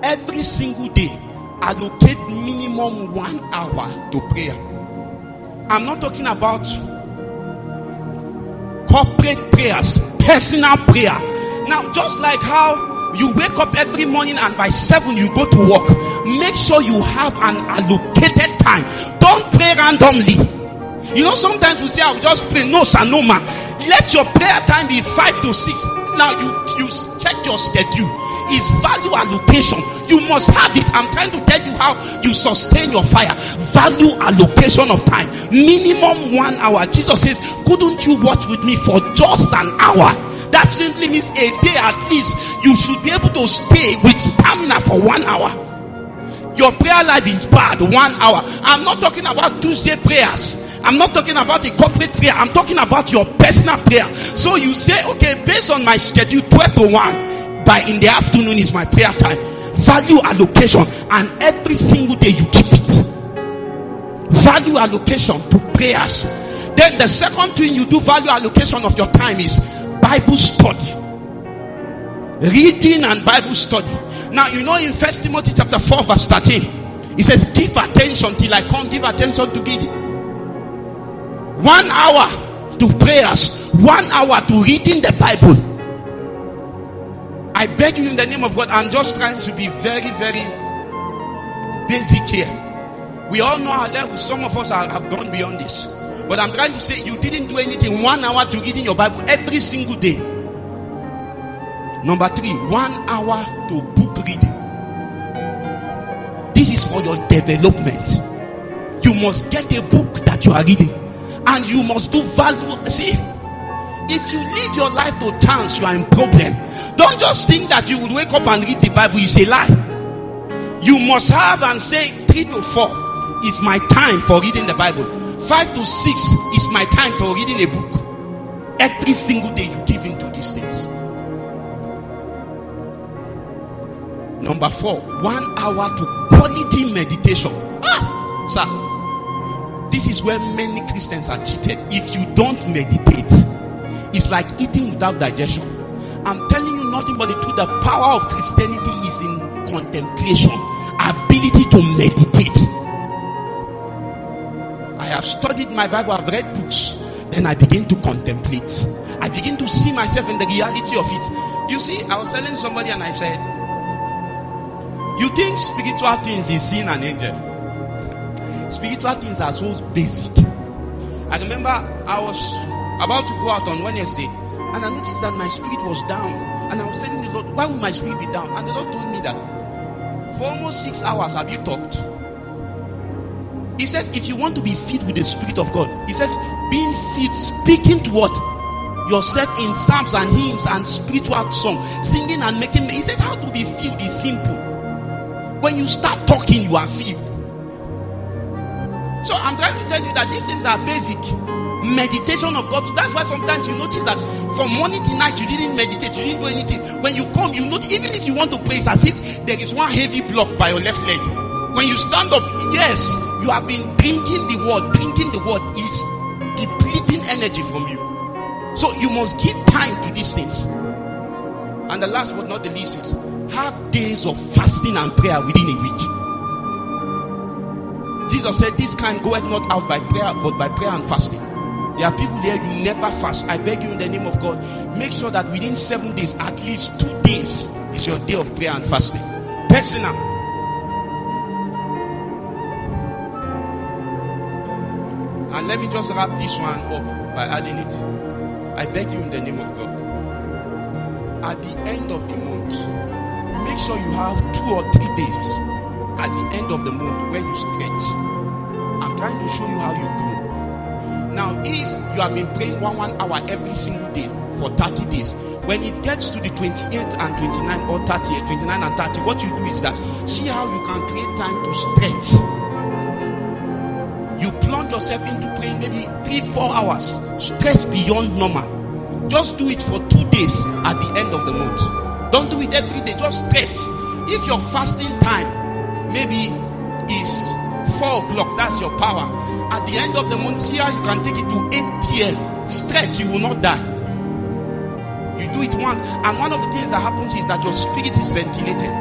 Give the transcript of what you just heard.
every single day, allocate minimum 1 hour to prayer. I'm not talking about corporate prayers, personal prayer. Now, just like how you wake up every morning and by 7 you go to work, make sure you have an allocated time. Don't pray randomly. You know, sometimes we say, I'll just pray. No, sir, no, man. Let your prayer time be 5 to 6. Now, you check your schedule. It's value allocation. You must have it. I'm trying to tell you how you sustain your fire. Value allocation of time. Minimum 1 hour. Jesus says, couldn't you watch with me for just an hour? That simply means a day at least. You should be able to stay with stamina for 1 hour. Your prayer life is bad. 1 hour. I'm not talking about Tuesday prayers. I'm not talking about a corporate prayer. I'm talking about your personal prayer. So you say, okay, based on my schedule, 12 to 1, by in the afternoon is my prayer time. Value allocation. And every single day you keep it. Value allocation to prayers. Then the second thing you do value allocation of your time is Bible study. Reading and Bible study. Now, you know in 1 Timothy chapter 4 verse 13, it says, give attention till I come. Give attention to reading. 1 hour to prayers. 1 hour to reading the Bible. I beg you in the name of God, I'm just trying to be very, very basic here. We all know our level. Some of us have gone beyond this. But I'm trying to say, you didn't do anything. 1 hour to reading your Bible every single day. Number 3, 1 hour to book reading. This is for your development. You must get a book that you are reading. And you must do value. See, if you leave your life to chance, you are in problem. Don't just think that you would wake up and read the Bible. It's a lie. You must have and say 3 to 4 is my time for reading the Bible. 5 to 6 is my time for reading a book. Every single day you give into these things. Number 4, 1 hour to quality meditation. Sir, this is where many Christians are cheated. If you don't meditate, it's like eating without digestion. I'm telling you nothing but the truth. The power of Christianity is in contemplation, ability to meditate. I have studied my Bible, I've read books, then I begin to contemplate. I begin to see myself in the reality of it. You see, I was telling somebody and I said, you think spiritual things is seeing an angel? Spiritual things are so basic. I remember I was about to go out on Wednesday and I noticed that my spirit was down. And I was telling the Lord, why would my spirit be down? And the Lord told me that for almost 6 hours have you talked? He says, if you want to be filled with the Spirit of God, he says, being filled, speaking to what? Yourself in psalms and hymns and spiritual song, singing and making. He says, how to be filled is simple. When you start talking, you are filled. So I'm trying to tell you that these things are basic. Meditation of God. That's why sometimes you notice that from morning to night you didn't meditate, you didn't do anything. When you come, you notice, even if you want to pray, it's as if there is one heavy block by your left leg. When you stand up, yes, you have been drinking the word. Drinking the word is depleting energy from you. So you must give time to these things. And the last but not the least is have days of fasting and prayer within a week. Jesus said, this kind goeth not out by prayer, but by prayer and fasting. There are people there, you never fast. I beg you in the name of God, make sure that within 7 days, at least 2 days is your day of prayer and fasting. Personal. And let me just wrap this one up by adding it. I beg you in the name of God, at the end of the month, make sure you have 2 or 3 days at the end of the month where you stretch. I'm trying to show you how you grow. Now, if you have been praying 1 hour every single day for 30 days, when it gets to the 28th and 29 or 30th, 29 and 30, what you do is that, see how you can create time to stretch. You plunge yourself into praying maybe 3-4 hours, stretch beyond normal. Just do it for 2 days at the end of the month. Don't do it every day, just stretch. If your fasting time maybe is 4 o'clock, that's your power. At the end of the month, here you can take it to 8 p.m. Stretch, you will not die. You do it once, and one of the things that happens is that your spirit is ventilated.